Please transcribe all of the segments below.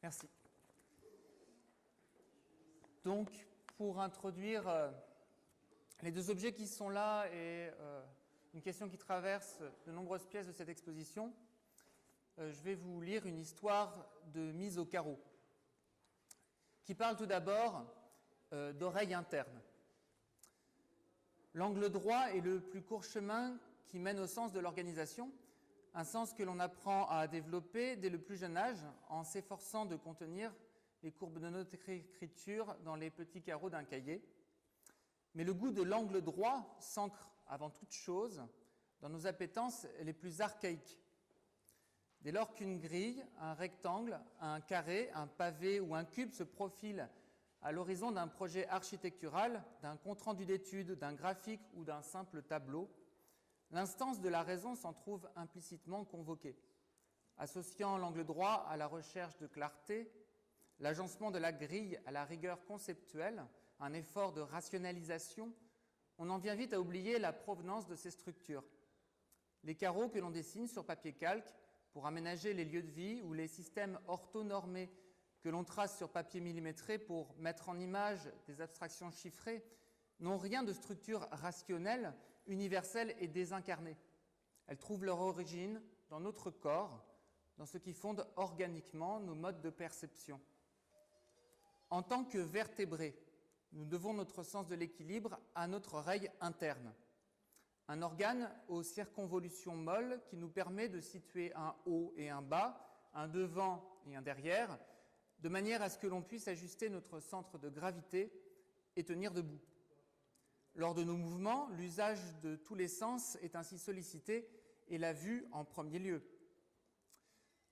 Merci. Donc, pour introduire les deux objets qui sont là et une question qui traverse de nombreuses pièces de cette exposition, je vais vous lire une histoire de mise au carreau qui parle tout d'abord d'oreille interne. L'angle droit est le plus court chemin qui mène au sens de l'organisation, un sens que l'on apprend à développer dès le plus jeune âge en s'efforçant de contenir les courbes de notre écriture dans les petits carreaux d'un cahier. Mais le goût de l'angle droit s'ancre avant toute chose dans nos appétences les plus archaïques. Dès lors qu'une grille, un rectangle, un carré, un pavé ou un cube se profilent à l'horizon d'un projet architectural, d'un compte-rendu d'études, d'un graphique ou d'un simple tableau, l'instance de la raison s'en trouve implicitement convoquée. Associant l'angle droit à la recherche de clarté, l'agencement de la grille à la rigueur conceptuelle, un effort de rationalisation, on en vient vite à oublier la provenance de ces structures. Les carreaux que l'on dessine sur papier calque pour aménager les lieux de vie ou les systèmes orthonormés que l'on trace sur papier millimétré pour mettre en image des abstractions chiffrées n'ont rien de structure rationnelle, universelle et désincarnée. Elles trouvent leur origine dans notre corps, dans ce qui fonde organiquement nos modes de perception. En tant que vertébrés, nous devons notre sens de l'équilibre à notre oreille interne, un organe aux circonvolutions molles qui nous permet de situer un haut et un bas, un devant et un derrière, de manière à ce que l'on puisse ajuster notre centre de gravité et tenir debout. Lors de nos mouvements, l'usage de tous les sens est ainsi sollicité et la vue en premier lieu.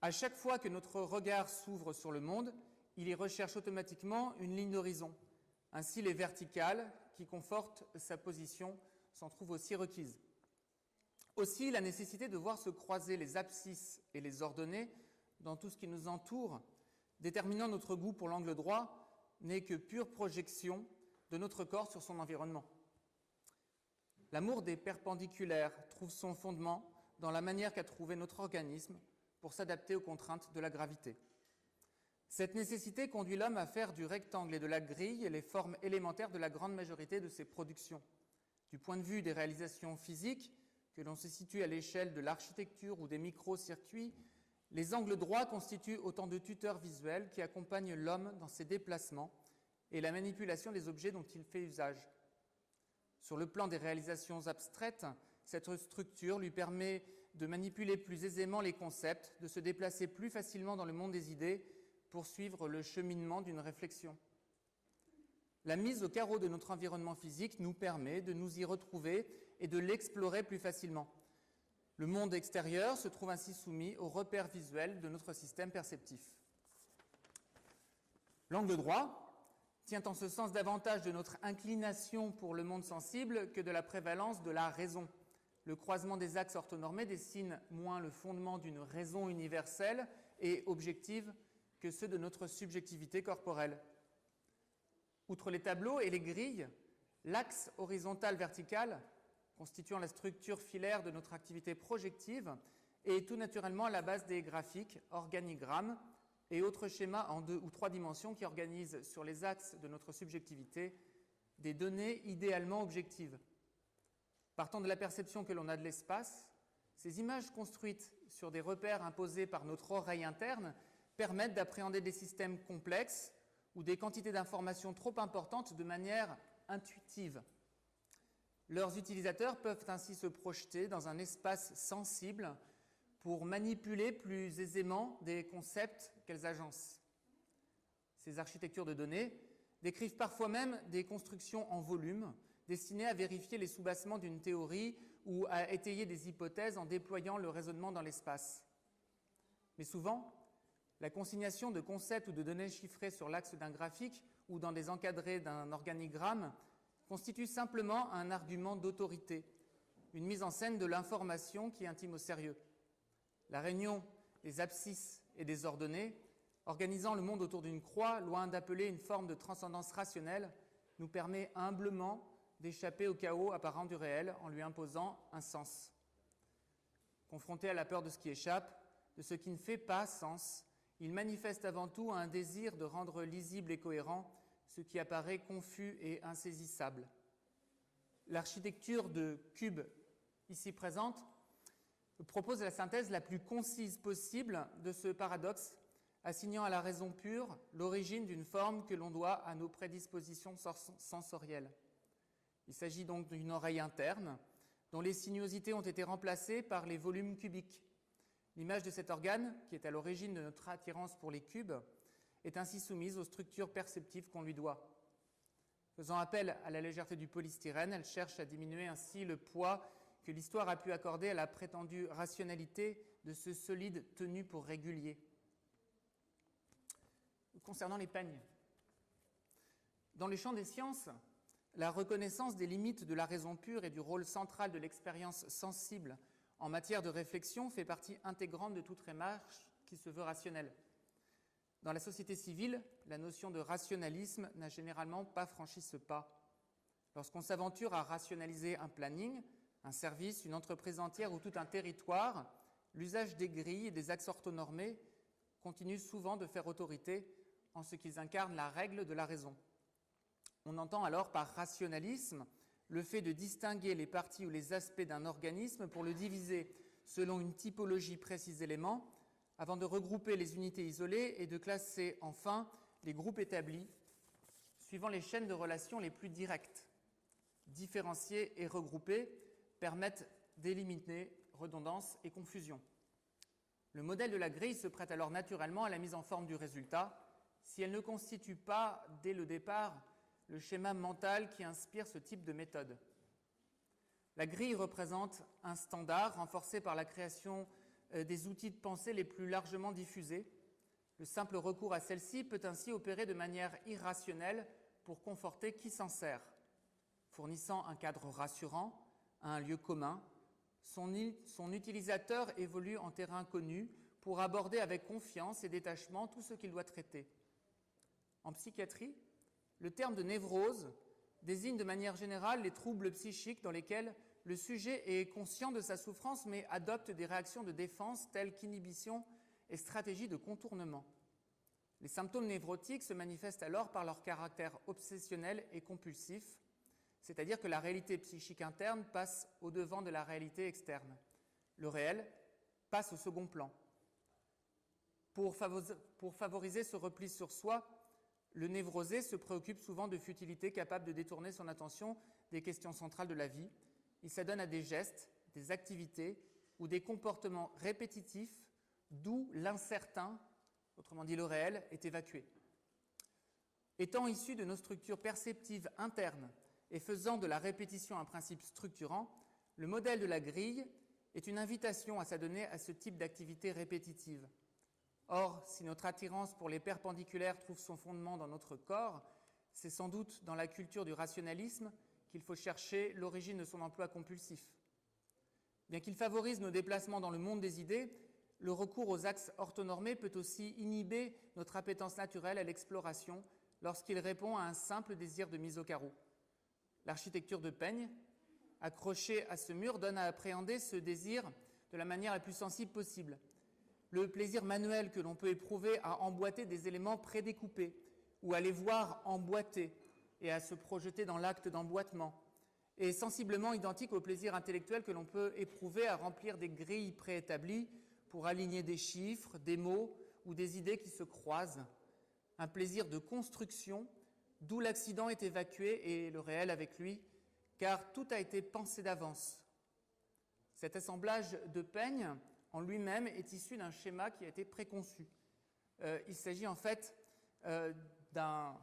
À chaque fois que notre regard s'ouvre sur le monde, il y recherche automatiquement une ligne d'horizon. Ainsi, les verticales qui confortent sa position s'en trouvent aussi requises. Aussi, la nécessité de voir se croiser les abscisses et les ordonnées dans tout ce qui nous entoure, déterminant notre goût pour l'angle droit, n'est que pure projection de notre corps sur son environnement. L'amour des perpendiculaires trouve son fondement dans la manière qu'a trouvé notre organisme pour s'adapter aux contraintes de la gravité. Cette nécessité conduit l'homme à faire du rectangle et de la grille les formes élémentaires de la grande majorité de ses productions. Du point de vue des réalisations physiques, que l'on se situe à l'échelle de l'architecture ou des micro-circuits, les angles droits constituent autant de tuteurs visuels qui accompagnent l'homme dans ses déplacements et la manipulation des objets dont il fait usage. Sur le plan des réalisations abstraites, cette structure lui permet de manipuler plus aisément les concepts, de se déplacer plus facilement dans le monde des idées pour suivre le cheminement d'une réflexion. La mise au carreau de notre environnement physique nous permet de nous y retrouver et de l'explorer plus facilement. Le monde extérieur se trouve ainsi soumis aux repères visuels de notre système perceptif. L'angle droit tient en ce sens davantage de notre inclination pour le monde sensible que de la prévalence de la raison. Le croisement des axes orthonormés dessine moins le fondement d'une raison universelle et objective que ceux de notre subjectivité corporelle. Outre les tableaux et les grilles, l'axe horizontal-vertical, constituant la structure filaire de notre activité projective, est tout naturellement à la base des graphiques, organigrammes et autres schémas en 2 ou 3 dimensions qui organisent sur les axes de notre subjectivité des données idéalement objectives. Partant de la perception que l'on a de l'espace, ces images construites sur des repères imposés par notre oreille interne permettent d'appréhender des systèmes complexes ou des quantités d'informations trop importantes de manière intuitive. Leurs utilisateurs peuvent ainsi se projeter dans un espace sensible pour manipuler plus aisément des concepts qu'elles agencent. Ces architectures de données décrivent parfois même des constructions en volume destinées à vérifier les soubassements d'une théorie ou à étayer des hypothèses en déployant le raisonnement dans l'espace. Mais souvent, la consignation de concepts ou de données chiffrées sur l'axe d'un graphique ou dans des encadrés d'un organigramme constitue simplement un argument d'autorité, une mise en scène de l'information qui est intime au sérieux. La réunion des abscisses et des ordonnées, organisant le monde autour d'une croix, loin d'appeler une forme de transcendance rationnelle, nous permet humblement d'échapper au chaos apparent du réel en lui imposant un sens. Confronté à la peur de ce qui échappe, de ce qui ne fait pas sens, il manifeste avant tout un désir de rendre lisible et cohérent ce qui apparaît confus et insaisissable. L'architecture de cube ici présente propose la synthèse la plus concise possible de ce paradoxe, assignant à la raison pure l'origine d'une forme que l'on doit à nos prédispositions sensorielles. Il s'agit donc d'une oreille interne, dont les sinuosités ont été remplacées par les volumes cubiques. L'image de cet organe, qui est à l'origine de notre attirance pour les cubes, est ainsi soumise aux structures perceptives qu'on lui doit. Faisant appel à la légèreté du polystyrène, elle cherche à diminuer ainsi le poids que l'histoire a pu accorder à la prétendue rationalité de ce solide tenu pour régulier. Concernant les peignes, dans le champ des sciences, la reconnaissance des limites de la raison pure et du rôle central de l'expérience sensible en matière de réflexion fait partie intégrante de toute démarche qui se veut rationnelle. Dans la société civile, la notion de rationalisme n'a généralement pas franchi ce pas. Lorsqu'on s'aventure à rationaliser un planning, un service, une entreprise entière ou tout un territoire, l'usage des grilles et des axes orthonormés continue souvent de faire autorité en ce qu'ils incarnent la règle de la raison. On entend alors par rationalisme le fait de distinguer les parties ou les aspects d'un organisme pour le diviser selon une typologie précisément, avant de regrouper les unités isolées et de classer enfin les groupes établis, suivant les chaînes de relations les plus directes. Différencier et regrouper permettent d'éliminer redondance et confusion. Le modèle de la grille se prête alors naturellement à la mise en forme du résultat, si elle ne constitue pas, dès le départ, le schéma mental qui inspire ce type de méthode. La grille représente un standard renforcé par la création des outils de pensée les plus largement diffusés. Le simple recours à celle-ci peut ainsi opérer de manière irrationnelle pour conforter qui s'en sert, fournissant un cadre rassurant à un lieu commun. Son utilisateur évolue en terrain connu pour aborder avec confiance et détachement tout ce qu'il doit traiter. En psychiatrie, le terme de névrose désigne de manière générale les troubles psychiques dans lesquels le sujet est conscient de sa souffrance mais adopte des réactions de défense telles qu'inhibition et stratégie de contournement. Les symptômes névrotiques se manifestent alors par leur caractère obsessionnel et compulsif, c'est-à-dire que la réalité psychique interne passe au-devant de la réalité externe. Le réel passe au second plan. Pour favoriser ce repli sur soi, le névrosé se préoccupe souvent de futilités capables de détourner son attention des questions centrales de la vie. Il s'adonne à des gestes, des activités ou des comportements répétitifs d'où l'incertain, autrement dit le réel, est évacué. Étant issu de nos structures perceptives internes et faisant de la répétition un principe structurant, le modèle de la grille est une invitation à s'adonner à ce type d'activité répétitive. Or, si notre attirance pour les perpendiculaires trouve son fondement dans notre corps, c'est sans doute dans la culture du rationalisme qu'il faut chercher l'origine de son emploi compulsif. Bien qu'il favorise nos déplacements dans le monde des idées, le recours aux axes orthonormés peut aussi inhiber notre appétence naturelle à l'exploration lorsqu'il répond à un simple désir de mise au carreau. L'architecture de peigne, accrochée à ce mur, donne à appréhender ce désir de la manière la plus sensible possible. Le plaisir manuel que l'on peut éprouver à emboîter des éléments prédécoupés ou à les voir emboîtés et à se projeter dans l'acte d'emboîtement est sensiblement identique au plaisir intellectuel que l'on peut éprouver à remplir des grilles préétablies pour aligner des chiffres, des mots ou des idées qui se croisent. Un plaisir de construction, d'où l'accident est évacué et le réel avec lui, car tout a été pensé d'avance. Cet assemblage de peignes en lui-même est issu d'un schéma qui a été préconçu. Il s'agit en fait d'un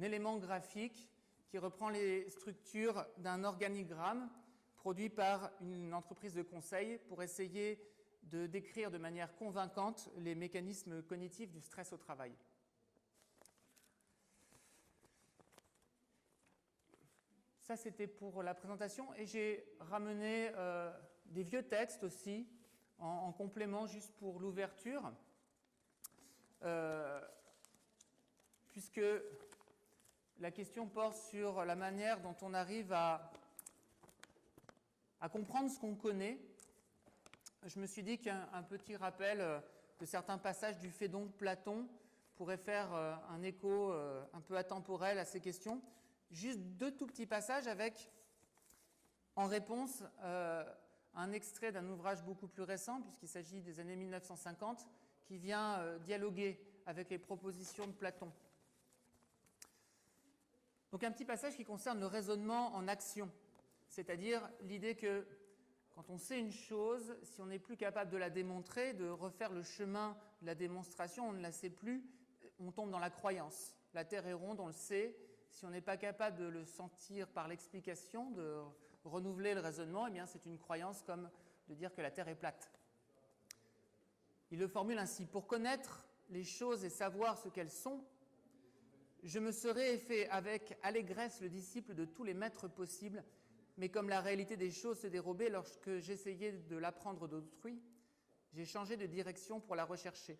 élément graphique qui reprend les structures d'un organigramme produit par une entreprise de conseil pour essayer de décrire de manière convaincante les mécanismes cognitifs du stress au travail. Ça, c'était pour la présentation et j'ai ramené des vieux textes aussi en complément juste pour l'ouverture, puisque la question porte sur la manière dont on arrive à comprendre ce qu'on connaît. Je me suis dit qu'un petit rappel de certains passages du Phédon de Platon pourraient faire un écho un peu atemporel à ces questions. Juste 2 tout petits passages avec, en réponse, un extrait d'un ouvrage beaucoup plus récent, puisqu'il s'agit des années 1950, qui vient dialoguer avec les propositions de Platon. Donc un petit passage qui concerne le raisonnement en action, c'est-à-dire l'idée que quand on sait une chose, si on n'est plus capable de la démontrer, de refaire le chemin de la démonstration, on ne la sait plus, on tombe dans la croyance. La Terre est ronde, on le sait. Si on n'est pas capable de le sentir par l'explication, de renouveler le raisonnement, eh bien c'est une croyance comme de dire que la Terre est plate. Il le formule ainsi: pour connaître les choses et savoir ce qu'elles sont, je me serais fait avec allégresse le disciple de tous les maîtres possibles, mais comme la réalité des choses se dérobait lorsque j'essayais de l'apprendre d'autrui, j'ai changé de direction pour la rechercher.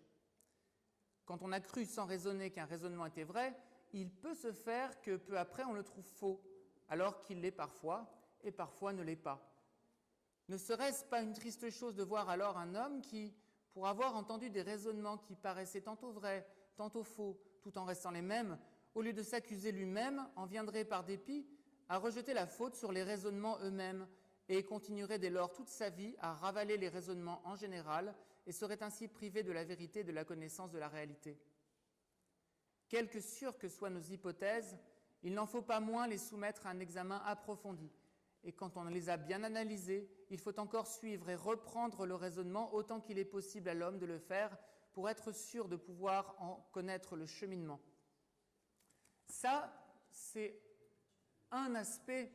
Quand on a cru sans raisonner qu'un raisonnement était vrai, il peut se faire que peu après on le trouve faux, alors qu'il l'est parfois, et parfois ne l'est pas. Ne serait-ce pas une triste chose de voir alors un homme qui, pour avoir entendu des raisonnements qui paraissaient tantôt vrais, tantôt faux, tout en restant les mêmes, au lieu de s'accuser lui-même, en viendrait par dépit à rejeter la faute sur les raisonnements eux-mêmes et continuerait dès lors toute sa vie à ravaler les raisonnements en général et serait ainsi privé de la vérité et de la connaissance de la réalité. Quelque sûres que soient nos hypothèses, il n'en faut pas moins les soumettre à un examen approfondi. Et quand on les a bien analysées, il faut encore suivre et reprendre le raisonnement autant qu'il est possible à l'homme de le faire pour être sûr de pouvoir en connaître le cheminement. Ça, c'est un aspect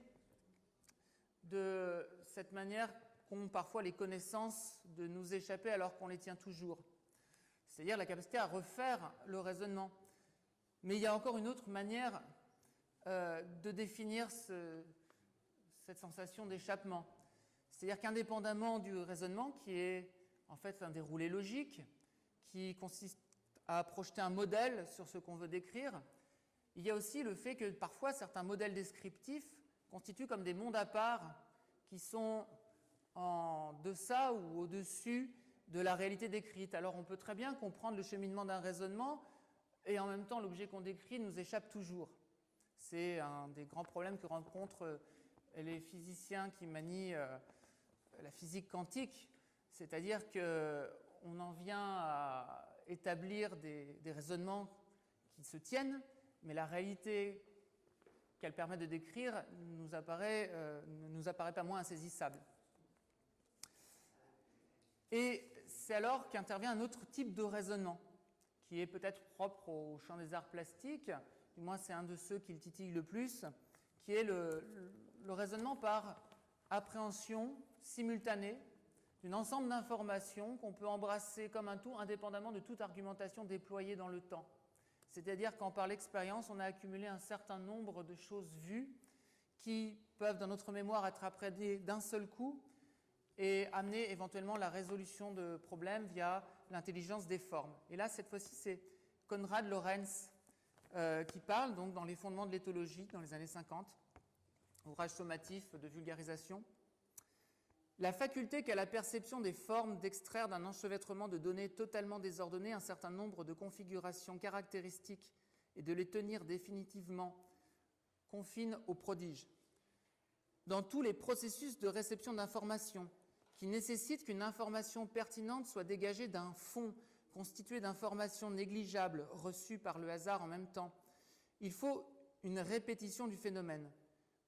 de cette manière qu'ont parfois les connaissances de nous échapper alors qu'on les tient toujours. C'est-à-dire la capacité à refaire le raisonnement. Mais il y a encore une autre manière de définir cette sensation d'échappement. C'est-à-dire qu'indépendamment du raisonnement, qui est en fait un déroulé logique, qui consiste à projeter un modèle sur ce qu'on veut décrire, il y a aussi le fait que parfois certains modèles descriptifs constituent comme des mondes à part qui sont en deçà ou au-dessus de la réalité décrite. Alors on peut très bien comprendre le cheminement d'un raisonnement et en même temps l'objet qu'on décrit nous échappe toujours. C'est un des grands problèmes que rencontrent les physiciens qui manient la physique quantique, c'est-à-dire qu'on en vient à établir des raisonnements qui se tiennent, mais la réalité qu'elle permet de décrire ne nous apparaît pas moins insaisissable. Et c'est alors qu'intervient un autre type de raisonnement, qui est peut-être propre au champ des arts plastiques, du moins c'est un de ceux qui le titille le plus, qui est le raisonnement par appréhension simultanée d'un ensemble d'informations qu'on peut embrasser comme un tout, indépendamment de toute argumentation déployée dans le temps. C'est-à-dire qu'en par l'expérience, on a accumulé un certain nombre de choses vues qui peuvent, dans notre mémoire, être appréhendées d'un seul coup et amener éventuellement la résolution de problèmes via l'intelligence des formes. Et là, cette fois-ci, c'est Konrad Lorenz qui parle, donc dans les fondements de l'éthologie, dans les années 50, ouvrage sommatif de vulgarisation. La faculté qu'a la perception des formes d'extraire d'un enchevêtrement de données totalement désordonnées un certain nombre de configurations caractéristiques et de les tenir définitivement confine au prodige. Dans tous les processus de réception d'informations qui nécessitent qu'une information pertinente soit dégagée d'un fond constitué d'informations négligeables reçues par le hasard en même temps, il faut une répétition du phénomène.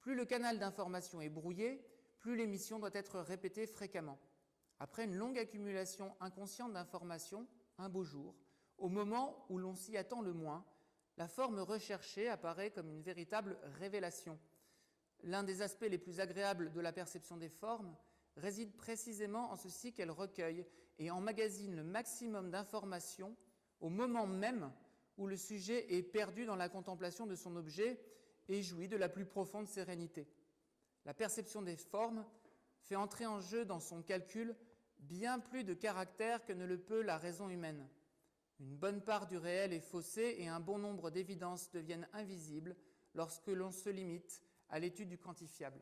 Plus le canal d'information est brouillé, plus l'émission doit être répétée fréquemment. Après une longue accumulation inconsciente d'informations, un beau jour, au moment où l'on s'y attend le moins, la forme recherchée apparaît comme une véritable révélation. L'un des aspects les plus agréables de la perception des formes réside précisément en ceci qu'elle recueille et emmagasine le maximum d'informations au moment même où le sujet est perdu dans la contemplation de son objet et jouit de la plus profonde sérénité. La perception des formes fait entrer en jeu dans son calcul bien plus de caractères que ne le peut la raison humaine. Une bonne part du réel est faussée et un bon nombre d'évidences deviennent invisibles lorsque l'on se limite à l'étude du quantifiable.